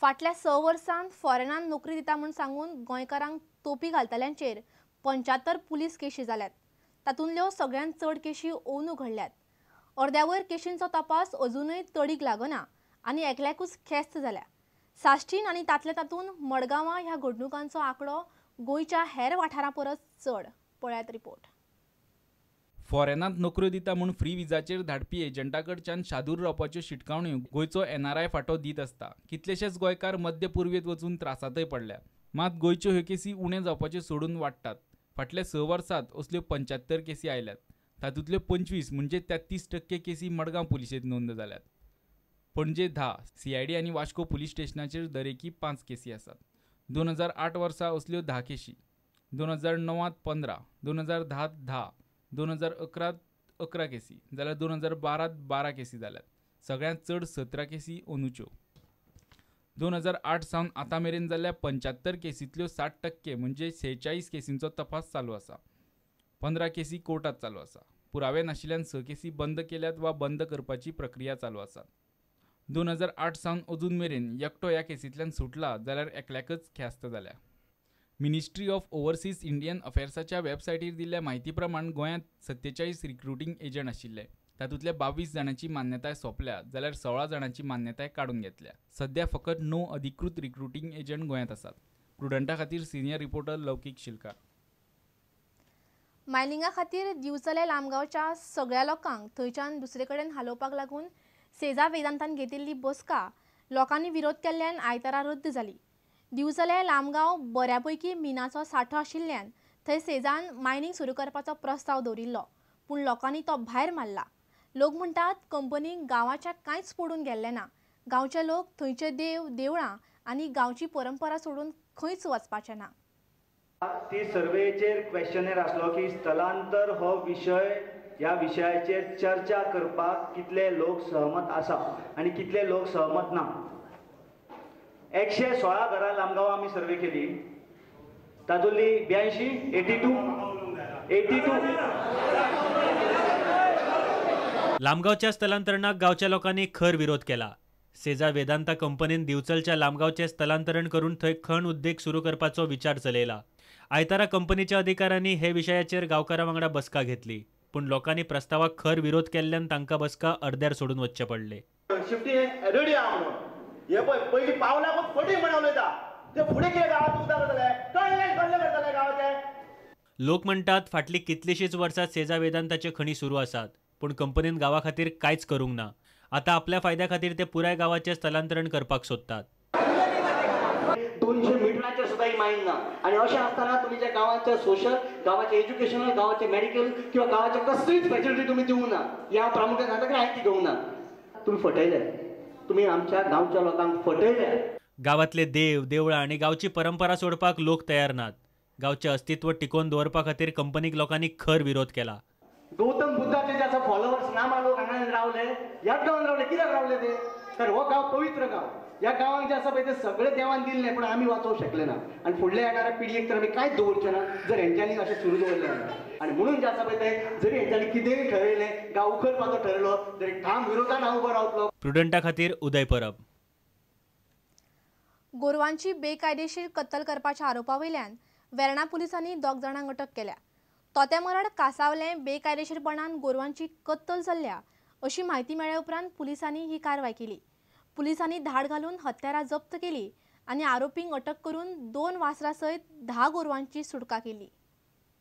फाटल्या 6 वर्सांत फॉरेनान नोकरी दिता म्हूण सांगून गोंयकारांक तोपी घालतल्यांचेर 75 पुलीस केशी जाल्यात। तातूंतल्यो सगळ्यांत चड केशी अंदू घडल्यात। अर्द्यावयर केशींचो तपास अजूनय तडीक लागना आनी एकल्याकूच ख्यास्त जाल्या। साश्टीन आनी तातल्या तातूंत मडगांवां ह्या घडणुकांचो आंकडो गोंयच्या हेर वाठारां परस चड। पळयात रिपोर्ट। फॉरेनांत नोकऱ्यो दिता म्हूण फ्री विजाचेर धाडपी एजंटाकडच्यान शादूर रावपाच्यो शिटकावण्यो गोंयचो NRI फाटो दीत आसता। कितलेशेच गोंयकार मध्य पूर्वेत वचून त्रासांतय पडल्या। मात गोंयच्यो ह्यो केसी उणे जावपाचे सोडून वाडटात। फाटल्या 6 वर्सांत असल्यो 75 केसी आयल्यात। तातूंतल्यो 25 म्हणजे 33% केसी मडगांव पुलिशेंत नोंद जाल्यात। पणजे 10, CID आनी वास्को पुलीस स्टेशनाचेर दरेकी 5 केसी आसात। 2008 वर्सा असल्यो 10 केसी, 2009 15, 2010 10, 2011 11 केसी जाल्यार 2012 12 केसी जाल्यात। सगळ्यांत चड 17 केसी अंदूच्यो। 2008 सावन आतां मेरेन जाल्ल्या 75 केसींतल्यो 60% म्हणजे 46 केसींचो तपास चालू आसा। 15 केसी कोर्टात चालू आसा। पुरावे नाशिल्ल्यान 6 केसी बंद केल्यात वा बंद करपाची प्रक्रिया चालू आसा। 2008 सावन अजून मेरेन एकटो ह्या केसींतल्यान सुटला जाल्यार एकल्याकच ख्यास्त जाल्या। मिनिस्ट्री ऑफ ओव्हरसीज इंडियन अफेर्साच्या वेबसायटीर दिल्ल्या म्हायती प्रमाण गोंयांत 47 रिक्रुटींग एजंट आशिल्ले। तातूंतल्या 22 जाणांची मान्यताय सोंपल्या जाल्यार 16 जाणांची मान्यताय काडून घेतल्या। सध्या फकत 9 अधिकृत रिक्रुटींग एजंट गोंयांत आसात। प्रुडंटा खातीर सिनियर रिपोर्टर लौकीक शिलकार। मायनिंगा खातीर दिवचले लामगांवच्या सगळ्या लोकांक थंयच्यान दुसरे कडेन हालोवपाक लागून सेजा वेदांतान घेतिल्ली बसका लोकांनी विरोध केल्ल्यान आयतारा रद्द जाली। दिवचले लामगांव बऱ्यापैकी मिनाचो सांठो आशिल्ल्यान थंय सेजान मायनिंग सुरू करपाचो प्रस्ताव दवरिल्लो, पूण लोकांनी तो भायर मारला। लोक म्हणटात कंपनीक गांवाच्या कांयच पडून गेल्लें ना। गांवचे लोक थंयचे देव देवळां आनी गांवची परंपरा सोडून खंयच वचपाचे ना। ती सर्वेचेर क्वेश्चनर आसलो की स्थलांतर हो विशय ह्या विशयाचेर चर्चा करपाक कितले लोक सहमत आसा आनी कितले लोक सहमत ना। 116 घरां लामगांव आमी सर्वे केली, तातूंतली 82 लामगांवच्या स्थलांतरणाक गांवच्या लोकांनी खर विरोध केला। सेजा वेदांता कंपनीन दिवचलच्या लामगांवचे स्थलांतरण करून थंय खण उद्देग सुरू करपाचो विचार चलयला। आयतारा कंपनीच्या अधिकाऱ्यांनी हे विशयाचेर गांवकारां वांगडा बसका घेतली, पूण लोकांनी प्रस्तावाक खर विरोध केल्ल्यान तांकां बसका अर्द्यार सोडून वचचें पडलें। हे पहिली पावलाकूच फटी म्हणून उलयता ते फुडें कितें गांवांत उदक जातलें कळ्ळें करतले गांवाचे। लोक म्हणटात फाटली कितलीशींच वर्सां सेजा वेदांताचे खणी सुरू आसात, पूण कंपनीन गांवा खातीर कांयच करूंक ना। आतां आपल्या फायद्या खातीर ते पुराय गांवाचें स्थलांतरण करपाक सोदतात। 200 मिटराचेर सुद्दां ही मायन ना आनी अशें आसतना तुमी जे गांवाचे सोशल, गांवाचे एज्युकेशनल, गांवाचे मेडिकल किंवा गांवाचे कसलीच फॅसिलिटी तुमी दिवंक ना। ह्या प्रामुख्यान सांगता की हांवें ती घेवंक ना। तुमी फटयले, तुमी आमच्या गांवच्या लोकांक फटयले। गांवांतले देव देवळां आनी गांवची परंपरा सोडपाक लोक तयार नात। गांवचें अस्तित्व टिकोवन दवरपा खातीर कंपनीक लोकांनी खर विरोध केला। गौतम बुद्धाचे जे आसा फॉलोवर्स नामा लोक हांगा रावले, ह्याच गांवांत रावले, कित्याक रावले ते? तर हो गांव पवित्र गांव, ह्या गांवांक जे आसा पळय ते सगळे देवान दिल्ले, पण आमी वाचोवंक शकले ना आनी फुडल्या येणाऱ्या पिडयेक तर आमी कांयच दवरचे ना जर हेंच्यांनी अशें सुरू दवरलें आनी म्हणून जे आसा पळय ते जरी हेंच्यांनी कितेंय ठरयलें, गांव उखलपाचो ठरयलो, तरी ठाम विरोधान हांव उबो रावतलो। प्रुडंटा खातीर उदय परब। गोरवांची बेकायदेशीर कत्तल करपाच्या आरोपावयल्यान वेर्णा पुलिसांनी 2 जाणांक अटक केल्या। तोतेमरड कासावलें बेकायदेशीरपणान गोरवांची कत्तल जाल्ल्या अशी म्हायती मेळ्ळे उपरांत पुलिसांनी ही कारवाय केली। पुलिसांनी धाड घालून हत्यारां जप्त केली आनी आरोपींक अटक करून 2 वासरां सयत 10 गोरवांची सुटका केली।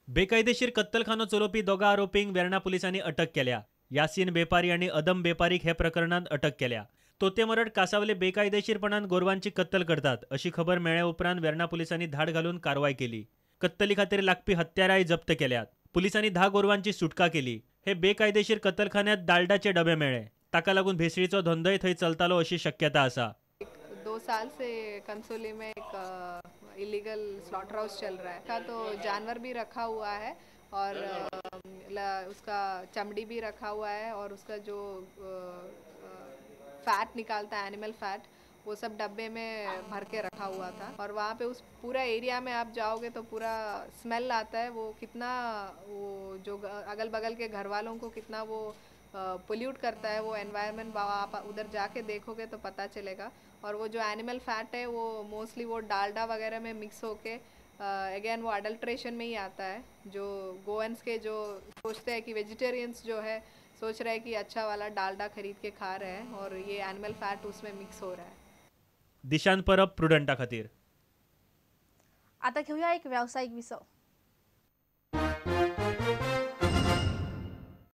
बेकायदेशीर कत्तलखानो चलोवपी 2 आरोपींक वेर्णा पुलिसांनी अटक केल्या। यासीन बेपारी आनी अदम बेपारीक हे प्रकरणांत अटक केल्या। तोतेमरड कासावले बेकायदेशीरपणान गोरवांची कत्तल करतात अशी खबर मेळ्ळे उपरांत वेर्णा पुलिसांनी धाड घालून कारवाय केली। कत्तली खातीर लागपी हत्यारांय जप्त केल्यात। पुलिसांनी 10 गोरवांची सुटका केली। हे बेकायदेशीर कत्तलखान्यात दाल्डाचे डबे मेळ्ळे, ताका लागून भेसळीचो धंदोय थंय चलतालो अशी शक्यता आसा। 2 साल से कंसोली में एक इलीगल स्लॉटर हाउस चल रहा है, तो जानवर भी रखा हुआ है और उसका चमड़ी भी रखा हुआ है और उसका जो फैट निकालता है एनिमल फैट, वो सब डब्बे में भर के रखा हुआ था। और वहाँ पे उस पूरा एरिया में आप जाओगे तो पूरा स्मेल आता है। वो कितना वो जो अगल बगल के घर वालों को कितना वो पोल्यूट करता है वो एनवायरनमेंट। आप उधर जाके देखोगे तो पता चलेगा। और वो जो एनिमल फैट है वो मोस्टली वो डालडा वगैरह में मिक्स होके अगेन वो अडल्ट्रेशन में ही आता है। जो गोवंस के जो सोचते हैं कि वेजिटेरियंस जो है सोच रहे हैं कि अच्छा वाला डालडा खरीद के खा रहे हैं और ये एनिमल फैट उसमें मिक्स हो रहा है। दिशांत परब, प्रुडंटा खातीर। आता घेऊया एक व्यावसायिक विसव।